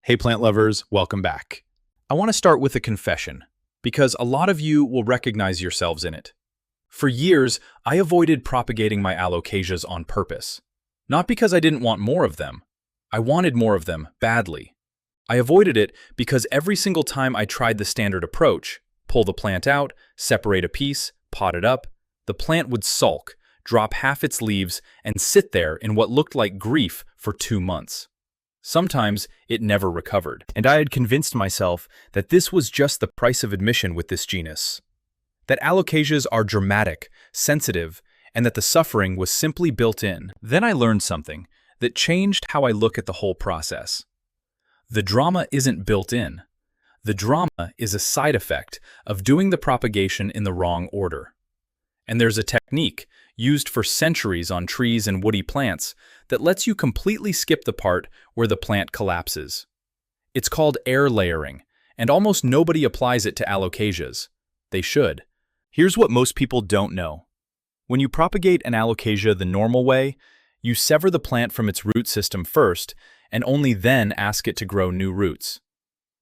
Hey plant lovers, welcome back. I want to start with a confession, because a lot of you will recognize yourselves in it. For years, I avoided propagating my Alocasias on purpose. Not because I didn't want more of them. I wanted more of them, badly. I avoided it because every single time I tried the standard approach, pull the plant out, separate a piece, pot it up, the plant would sulk, drop half its leaves, and sit there in what looked like grief for 2 months. Sometimes it never recovered, and I had convinced myself that this was just the price of admission with this genus. That Alocasias are dramatic, sensitive, and that the suffering was simply built in. Then I learned something that changed how I look at the whole process. The drama isn't built in. The drama is a side effect of doing the propagation in the wrong order. And there's a technique used for centuries on trees and woody plants that lets you completely skip the part where the plant collapses. It's called air layering, and almost nobody applies it to Alocasias. They should. Here's what most people don't know. When you propagate an Alocasia the normal way, you sever the plant from its root system first, and only then ask it to grow new roots.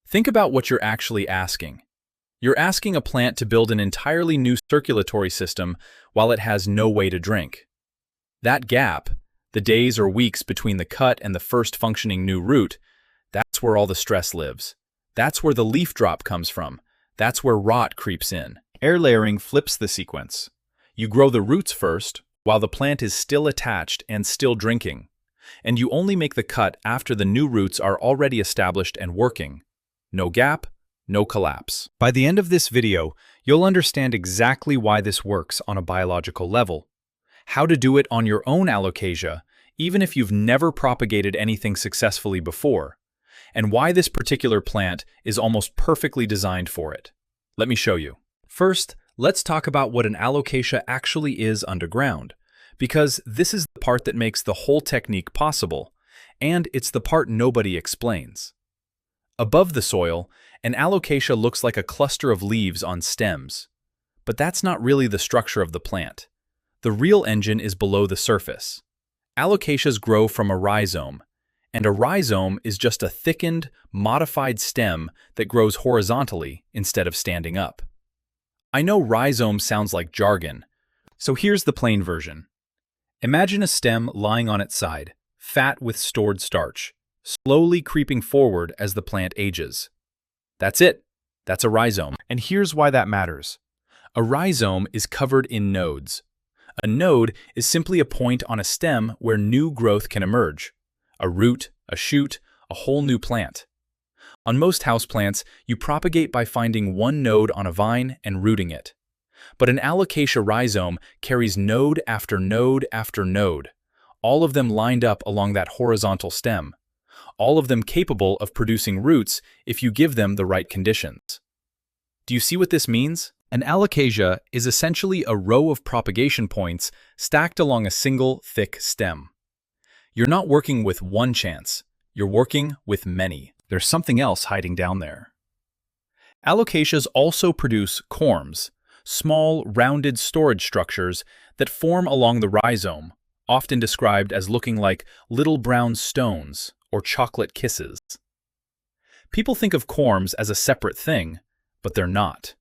Think about what you're actually asking. You're asking a plant to build an entirely new circulatory system while it has no way to drink. That gap, the days or weeks between the cut and the first functioning new root, that's where all the stress lives. That's where the leaf drop comes from. That's where rot creeps in. Air layering flips the sequence. You grow the roots first, while the plant is still attached and still drinking. And you only make the cut after the new roots are already established and working. No gap, no collapse. By the end of this video, you'll understand exactly why this works on a biological level, how to do it on your own Alocasia, even if you've never propagated anything successfully before, and why this particular plant is almost perfectly designed for it. Let me show you. First, let's talk about what an Alocasia actually is underground, because this is the part that makes the whole technique possible, and it's the part nobody explains. Above the soil, an Alocasia looks like a cluster of leaves on stems. But that's not really the structure of the plant. The real engine is below the surface. Alocasias grow from a rhizome, and a rhizome is just a thickened, modified stem that grows horizontally instead of standing up. I know rhizome sounds like jargon, so here's the plain version. Imagine a stem lying on its side, fat with stored starch, slowly creeping forward as the plant ages. That's it. That's a rhizome. And here's why that matters. A rhizome is covered in nodes. A node is simply a point on a stem where new growth can emerge. A root, a shoot, a whole new plant. On most houseplants, you propagate by finding one node on a vine and rooting it. But an Alocasia rhizome carries node after node after node, all of them lined up along that horizontal stem. All of them capable of producing roots if you give them the right conditions. Do you see what this means? An Alocasia is essentially a row of propagation points stacked along a single, thick stem. You're not working with one chance, you're working with many. There's something else hiding down there. Alocasias also produce corms, small, rounded storage structures that form along the rhizome, often described as looking like little brown stones or chocolate kisses. People think of corms as a separate thing, but they're not.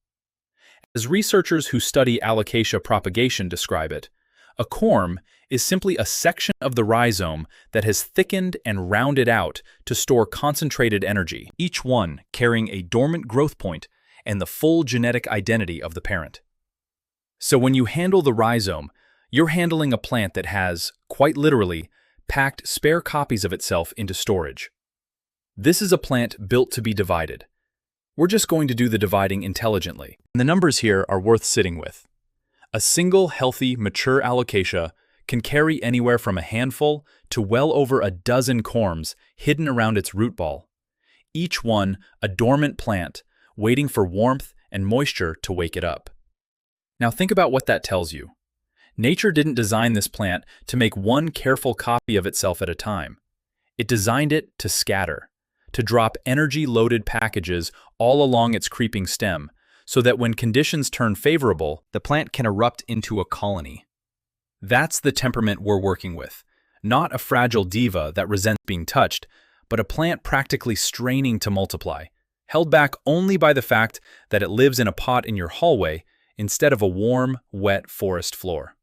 As researchers who study Alocasia propagation describe it, a corm is simply a section of the rhizome that has thickened and rounded out to store concentrated energy, each one carrying a dormant growth point and the full genetic identity of the parent. So when you handle the rhizome, you're handling a plant that has, quite literally, packed spare copies of itself into storage. This is a plant built to be divided. We're just going to do the dividing intelligently. And the numbers here are worth sitting with. A single healthy, mature Alocasia can carry anywhere from a handful to well over a dozen corms hidden around its root ball. Each one a dormant plant, waiting for warmth and moisture to wake it up. Now think about what that tells you. Nature didn't design this plant to make one careful copy of itself at a time. It designed it to scatter, to drop energy-loaded packages all along its creeping stem, so that when conditions turn favorable, the plant can erupt into a colony. That's the temperament we're working with, not a fragile diva that resents being touched, but a plant practically straining to multiply, held back only by the fact that it lives in a pot in your hallway instead of a warm, wet forest floor.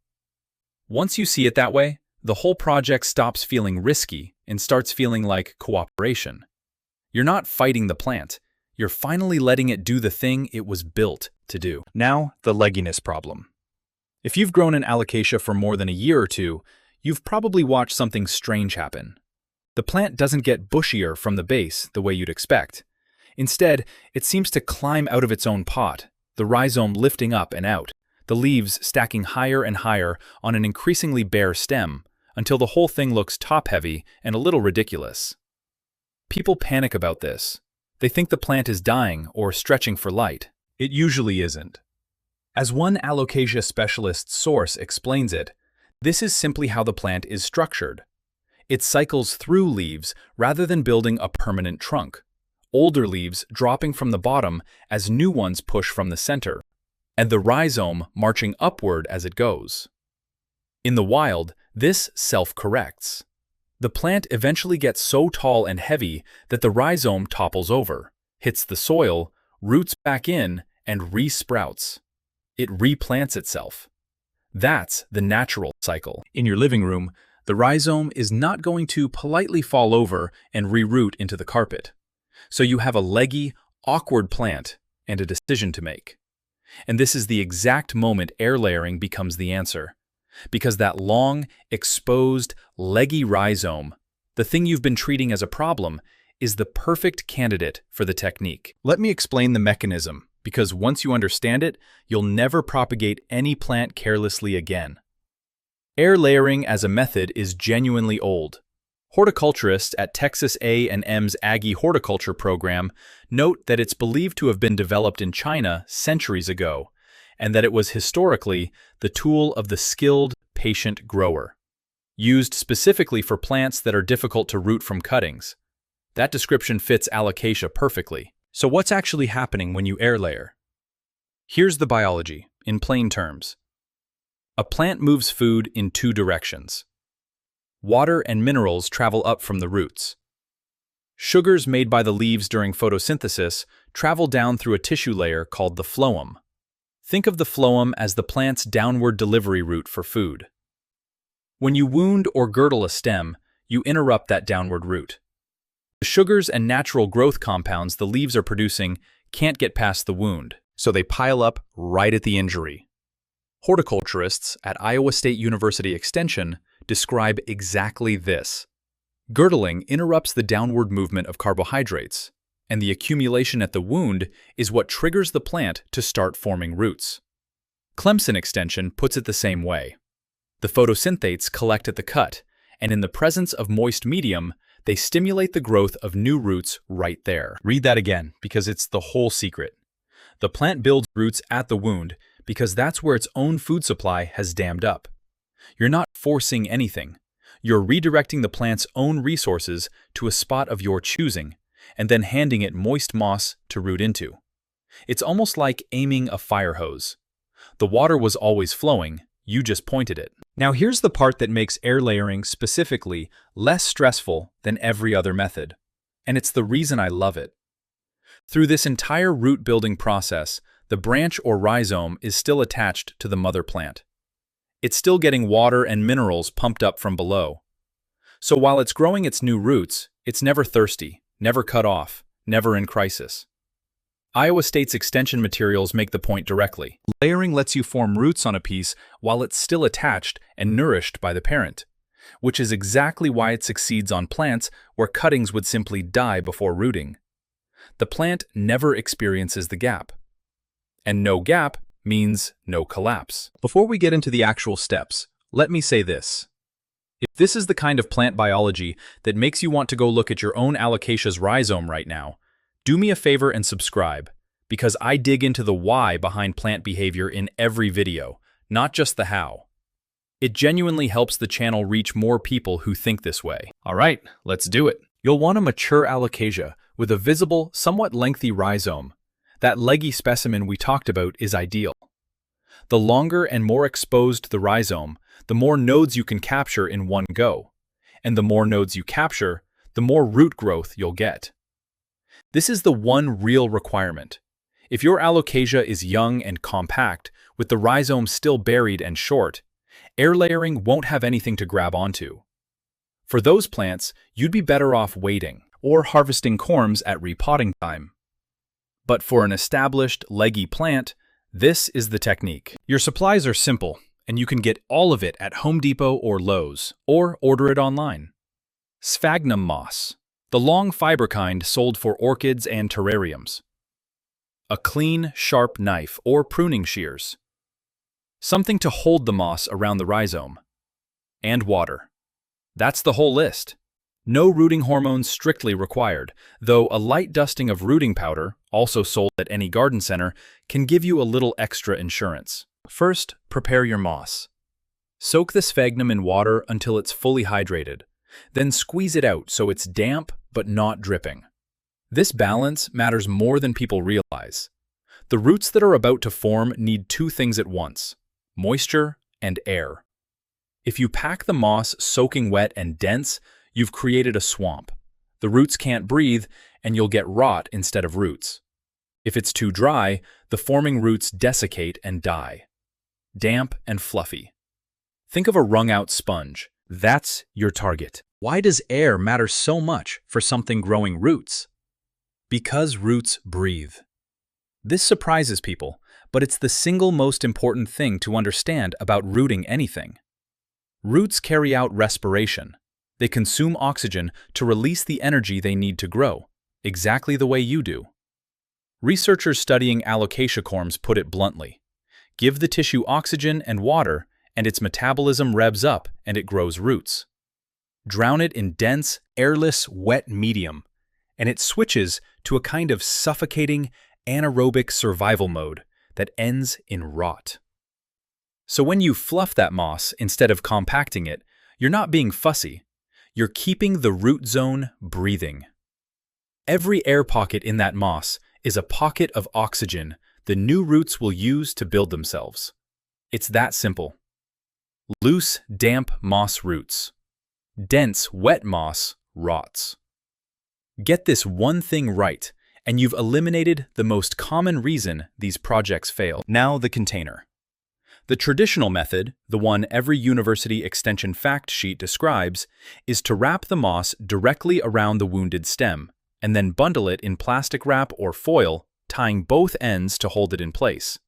Once you see it that way, the whole project stops feeling risky and starts feeling like cooperation. You're not fighting the plant. You're finally letting it do the thing it was built to do. Now, the legginess problem. If you've grown an alocasia for more than a year or two, you've probably watched something strange happen. The plant doesn't get bushier from the base the way you'd expect. Instead, it seems to climb out of its own pot, the rhizome lifting up and out, the leaves stacking higher and higher on an increasingly bare stem, until the whole thing looks top-heavy and a little ridiculous. People panic about this. They think the plant is dying or stretching for light. It usually isn't. As one Alocasia specialist source explains it, this is simply how the plant is structured. It cycles through leaves rather than building a permanent trunk, older leaves dropping from the bottom as new ones push from the center, and the rhizome marching upward as it goes. In the wild, this self-corrects. The plant eventually gets so tall and heavy that the rhizome topples over, hits the soil, roots back in, and re-sprouts. It replants itself. That's the natural cycle. In your living room, the rhizome is not going to politely fall over and reroot into the carpet. So you have a leggy, awkward plant and a decision to make. And this is the exact moment air layering becomes the answer. Because that long, exposed, leggy rhizome, the thing you've been treating as a problem, is the perfect candidate for the technique. Let me explain the mechanism, because once you understand it, you'll never propagate any plant carelessly again. Air layering as a method is genuinely old. Horticulturists at Texas A&M's Aggie Horticulture program note that it's believed to have been developed in China centuries ago, and that it was historically the tool of the skilled, patient grower, used specifically for plants that are difficult to root from cuttings. That description fits Alocasia perfectly. So what's actually happening when you air layer? Here's the biology, in plain terms. A plant moves food in two directions. Water and minerals travel up from the roots. Sugars made by the leaves during photosynthesis travel down through a tissue layer called the phloem. Think of the phloem as the plant's downward delivery route for food. When you wound or girdle a stem, you interrupt that downward route. The sugars and natural growth compounds the leaves are producing can't get past the wound, so they pile up right at the injury. Horticulturists at Iowa State University Extension describe exactly this. Girdling interrupts the downward movement of carbohydrates, and the accumulation at the wound is what triggers the plant to start forming roots. Clemson Extension puts it the same way. The photosynthates collect at the cut, and in the presence of moist medium, they stimulate the growth of new roots right there. Read that again, because it's the whole secret. The plant builds roots at the wound because that's where its own food supply has dammed up. You're not forcing anything. You're redirecting the plant's own resources to a spot of your choosing, and then handing it moist moss to root into. It's almost like aiming a fire hose. The water was always flowing, you just pointed it. Now here's the part that makes air layering specifically less stressful than every other method, and it's the reason I love it. Through this entire root building process, the branch or rhizome is still attached to the mother plant. It's still getting water and minerals pumped up from below. So while it's growing its new roots, it's never thirsty, never cut off, never in crisis. Iowa State's extension materials make the point directly. Layering lets you form roots on a piece while it's still attached and nourished by the parent, which is exactly why it succeeds on plants where cuttings would simply die before rooting. The plant never experiences the gap. And no gap means no collapse. Before we get into the actual steps, let me say this. If this is the kind of plant biology that makes you want to go look at your own Alocasia's rhizome right now, do me a favor and subscribe, because I dig into the why behind plant behavior in every video, not just the how. It genuinely helps the channel reach more people who think this way. All right, let's do it. You'll want a mature Alocasia with a visible, somewhat lengthy rhizome. That leggy specimen we talked about is ideal. The longer and more exposed the rhizome, the more nodes you can capture in one go. And the more nodes you capture, the more root growth you'll get. This is the one real requirement. If your Alocasia is young and compact, with the rhizome still buried and short, air layering won't have anything to grab onto. For those plants, you'd be better off waiting or harvesting corms at repotting time. But for an established, leggy plant, this is the technique. Your supplies are simple, and you can get all of it at Home Depot or Lowe's, or order it online. Sphagnum moss, the long fiber kind sold for orchids and terrariums. A clean, sharp knife or pruning shears. Something to hold the moss around the rhizome. And water. That's the whole list. No rooting hormones strictly required, though a light dusting of rooting powder, also sold at any garden center, can give you a little extra insurance. First, prepare your moss. Soak the sphagnum in water until it's fully hydrated. Then squeeze it out so it's damp but not dripping. This balance matters more than people realize. The roots that are about to form need two things at once: moisture and air. If you pack the moss soaking wet and dense, you've created a swamp. The roots can't breathe, and you'll get rot instead of roots. If it's too dry, the forming roots desiccate and die. Damp and fluffy. Think of a wrung-out sponge. That's your target. Why does air matter so much for something growing roots? Because roots breathe. This surprises people, but it's the single most important thing to understand about rooting anything. Roots carry out respiration. They consume oxygen to release the energy they need to grow, exactly the way you do. Researchers studying Alocasia corms put it bluntly. Give the tissue oxygen and water, and its metabolism revs up and it grows roots. Drown it in dense, airless, wet medium, and it switches to a kind of suffocating, anaerobic survival mode that ends in rot. So when you fluff that moss instead of compacting it, you're not being fussy. You're keeping the root zone breathing. Every air pocket in that moss is a pocket of oxygen the new roots will use to build themselves. It's that simple. Loose, damp moss roots. Dense, wet moss rots. Get this one thing right, and you've eliminated the most common reason these projects fail. Now the container. The traditional method, the one every university extension fact sheet describes, is to wrap the moss directly around the wounded stem, and then bundle it in plastic wrap or foil, tying both ends to hold it in place.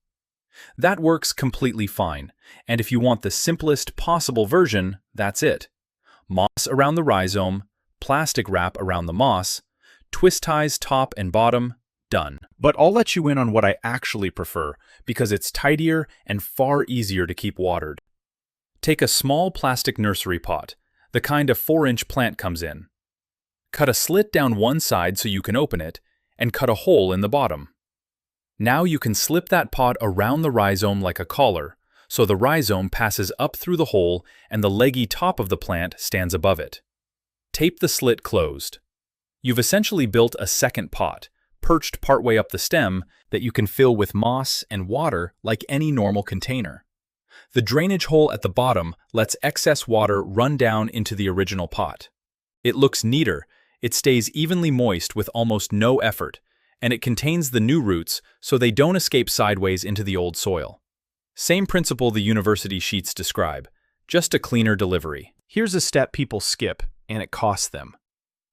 That works completely fine, and if you want the simplest possible version, that's it. Moss around the rhizome, plastic wrap around the moss, twist ties top and bottom, done. But I'll let you in on what I actually prefer, because it's tidier and far easier to keep watered. Take a small plastic nursery pot, the kind a 4-inch plant comes in. Cut a slit down one side so you can open it, and cut a hole in the bottom. Now you can slip that pot around the rhizome like a collar, so the rhizome passes up through the hole and the leggy top of the plant stands above it. Tape the slit closed. You've essentially built a second pot, perched partway up the stem, that you can fill with moss and water like any normal container. The drainage hole at the bottom lets excess water run down into the original pot. It looks neater, it stays evenly moist with almost no effort, and it contains the new roots so they don't escape sideways into the old soil. Same principle the university sheets describe, just a cleaner delivery. Here's a step people skip, and it costs them.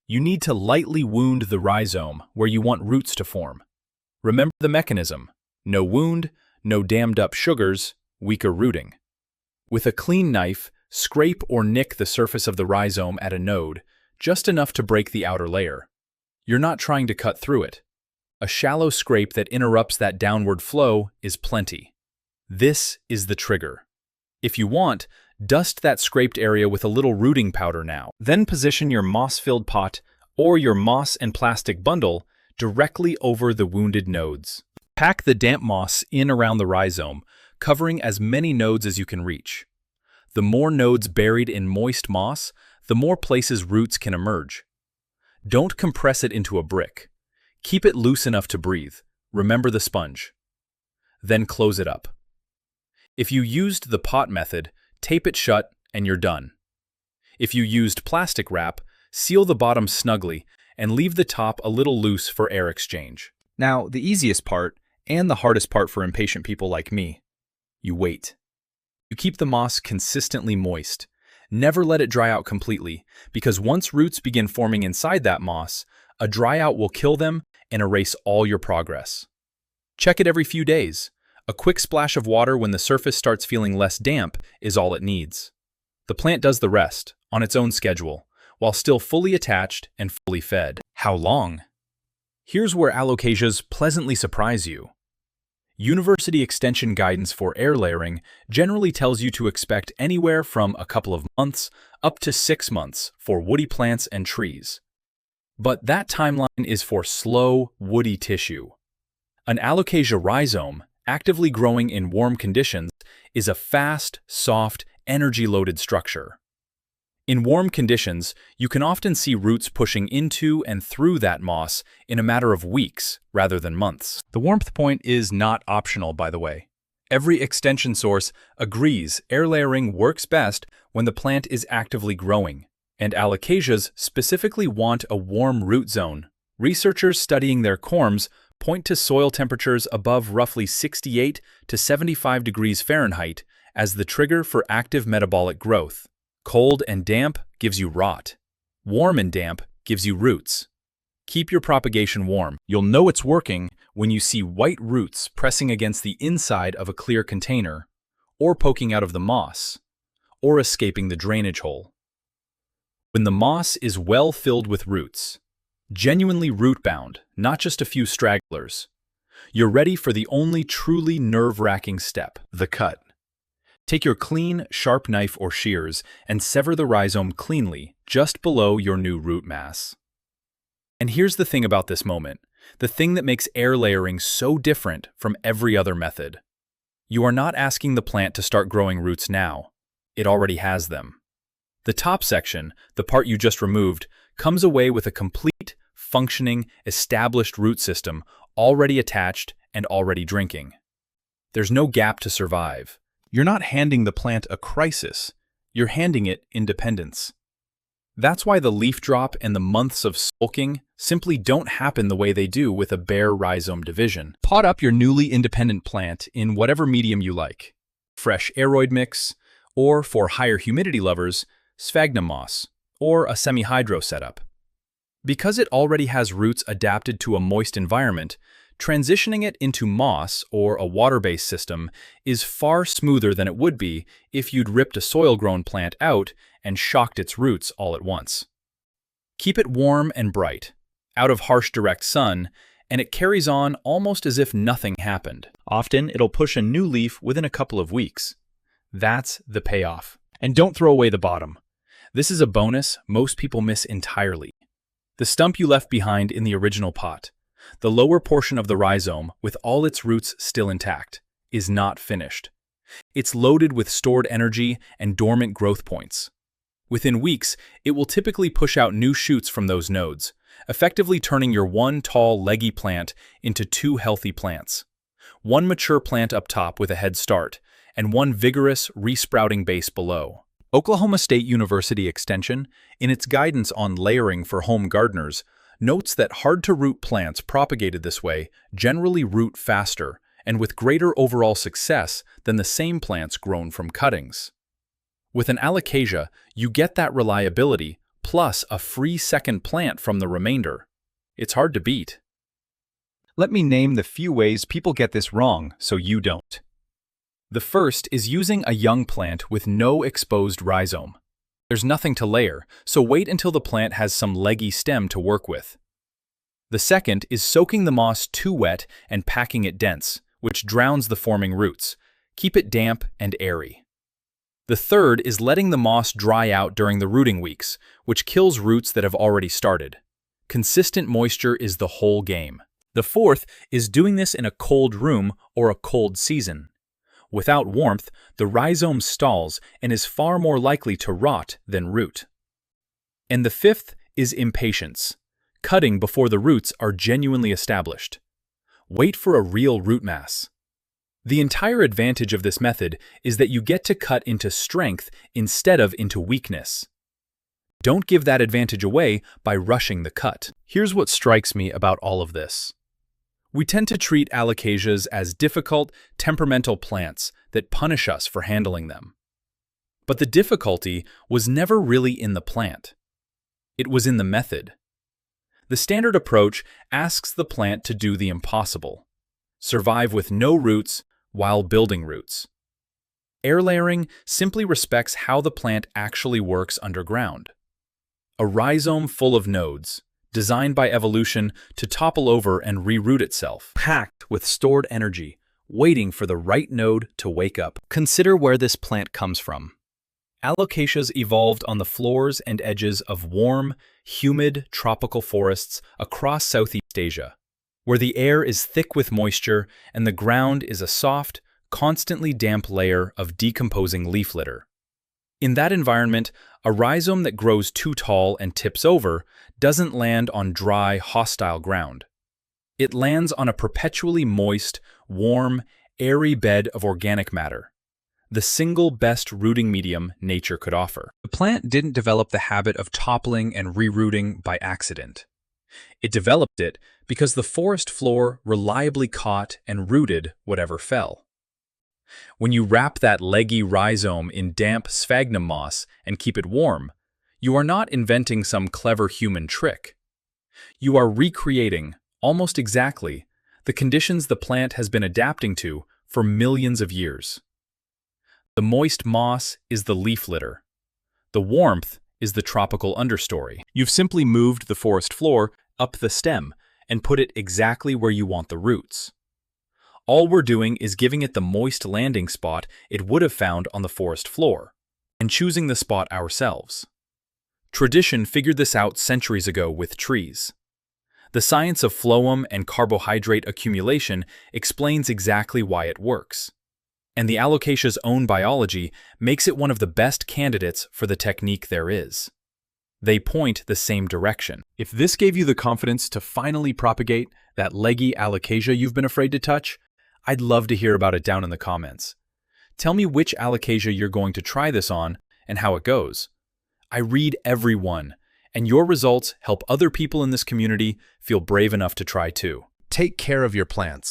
You need to lightly wound the rhizome where you want roots to form. Remember the mechanism: no wound, no dammed up sugars, weaker rooting. With a clean knife, scrape or nick the surface of the rhizome at a node, just enough to break the outer layer. You're not trying to cut through it. A shallow scrape that interrupts that downward flow is plenty. This is the trigger. If you want, dust that scraped area with a little rooting powder now. Then position your moss-filled pot or your moss and plastic bundle directly over the wounded nodes. Pack the damp moss in around the rhizome, covering as many nodes as you can reach. The more nodes buried in moist moss, the more places roots can emerge. Don't compress it into a brick. Keep it loose enough to breathe. Remember the sponge. Then close it up. If you used the pot method, tape it shut and you're done. If you used plastic wrap, Seal the bottom snugly and leave the top a little loose for air exchange. Now, the easiest part, and the hardest part for impatient people like me, you wait. You keep the moss consistently moist. Never let it dry out completely, because once roots begin forming inside that moss, a dry out will kill them and erase all your progress. Check it every few days. A quick splash of water when the surface starts feeling less damp is all it needs. The plant does the rest, on its own schedule, while still fully attached and fully fed. How long? Here's where Alocasias pleasantly surprise you. University extension guidance for air layering generally tells you to expect anywhere from a couple of months up to 6 months for woody plants and trees. But that timeline is for slow, woody tissue. An Alocasia rhizome, actively growing in warm conditions, is a fast, soft, energy-loaded structure. In warm conditions, you can often see roots pushing into and through that moss in a matter of weeks rather than months. The warmth point is not optional, by the way. Every extension source agrees air layering works best when the plant is actively growing, and Alocasias specifically want a warm root zone. Researchers studying their corms point to soil temperatures above roughly 68 to 75 degrees Fahrenheit as the trigger for active metabolic growth. Cold and damp gives you rot. Warm and damp gives you roots. Keep your propagation warm. You'll know it's working when you see white roots pressing against the inside of a clear container, or poking out of the moss, or escaping the drainage hole. When the moss is well filled with roots, genuinely root-bound, not just a few stragglers, you're ready for the only truly nerve-wracking step, the cut. Take your clean, sharp knife or shears and sever the rhizome cleanly, just below your new root mass. And here's the thing about this moment, the thing that makes air layering so different from every other method. You are not asking the plant to start growing roots now. It already has them. The top section, the part you just removed, comes away with a complete, functioning, established root system already attached and already drinking. There's no gap to survive. You're not handing the plant a crisis, you're handing it independence. That's why the leaf drop and the months of sulking simply don't happen the way they do with a bare rhizome division. Pot up your newly independent plant in whatever medium you like. Fresh aeroid mix, or for higher humidity lovers, sphagnum moss, or a semi-hydro setup. Because it already has roots adapted to a moist environment, transitioning it into moss or a water-based system is far smoother than it would be if you'd ripped a soil-grown plant out and shocked its roots all at once. Keep it warm and bright, out of harsh direct sun, and it carries on almost as if nothing happened. Often, it'll push a new leaf within a couple of weeks. That's the payoff. And don't throw away the bottom. This is a bonus most people miss entirely. The stump you left behind in the original pot, the lower portion of the rhizome, with all its roots still intact, is not finished. It's loaded with stored energy and dormant growth points. Within weeks, it will typically push out new shoots from those nodes, effectively turning your one tall, leggy plant into 2 healthy plants. One mature plant up top with a head start, and one vigorous, resprouting base below. Oklahoma State University Extension, in its guidance on layering for home gardeners, notes that hard-to-root plants propagated this way generally root faster and with greater overall success than the same plants grown from cuttings. With an Alocasia, you get that reliability plus a free second plant from the remainder. It's hard to beat. Let me name the few ways people get this wrong so you don't. The first is using a young plant with no exposed rhizome. There's nothing to layer, so wait until the plant has some leggy stem to work with. The second is soaking the moss too wet and packing it dense, which drowns the forming roots. Keep it damp and airy. The third is letting the moss dry out during the rooting weeks, which kills roots that have already started. Consistent moisture is the whole game. The fourth is doing this in a cold room or a cold season. Without warmth, the rhizome stalls and is far more likely to rot than root. And the fifth is impatience, cutting before the roots are genuinely established. Wait for a real root mass. The entire advantage of this method is that you get to cut into strength instead of into weakness. Don't give that advantage away by rushing the cut. Here's what strikes me about all of this. We tend to treat Alocasias as difficult, temperamental plants that punish us for handling them. But the difficulty was never really in the plant. It was in the method. The standard approach asks the plant to do the impossible: survive with no roots while building roots. Air layering simply respects how the plant actually works underground. A rhizome full of nodes, designed by evolution to topple over and reroot itself, packed with stored energy, waiting for the right node to wake up. Consider where this plant comes from. Alocasias evolved on the floors and edges of warm, humid tropical forests across Southeast Asia, where the air is thick with moisture and the ground is a soft, constantly damp layer of decomposing leaf litter. In that environment, a rhizome that grows too tall and tips over doesn't land on dry, hostile ground. It lands on a perpetually moist, warm, airy bed of organic matter, the single best rooting medium nature could offer. The plant didn't develop the habit of toppling and rerooting by accident. It developed it because the forest floor reliably caught and rooted whatever fell. When you wrap that leggy rhizome in damp sphagnum moss and keep it warm, you are not inventing some clever human trick. You are recreating, almost exactly, the conditions the plant has been adapting to for millions of years. The moist moss is the leaf litter. The warmth is the tropical understory. You've simply moved the forest floor up the stem and put it exactly where you want the roots. All we're doing is giving it the moist landing spot it would have found on the forest floor, and choosing the spot ourselves. Tradition figured this out centuries ago with trees. The science of phloem and carbohydrate accumulation explains exactly why it works. And the Alocasia's own biology makes it one of the best candidates for the technique there is. They point the same direction. If this gave you the confidence to finally propagate that leggy Alocasia you've been afraid to touch, I'd love to hear about it down in the comments. Tell me which Alocasia you're going to try this on and how it goes. I read every one, and your results help other people in this community feel brave enough to try too. Take care of your plants.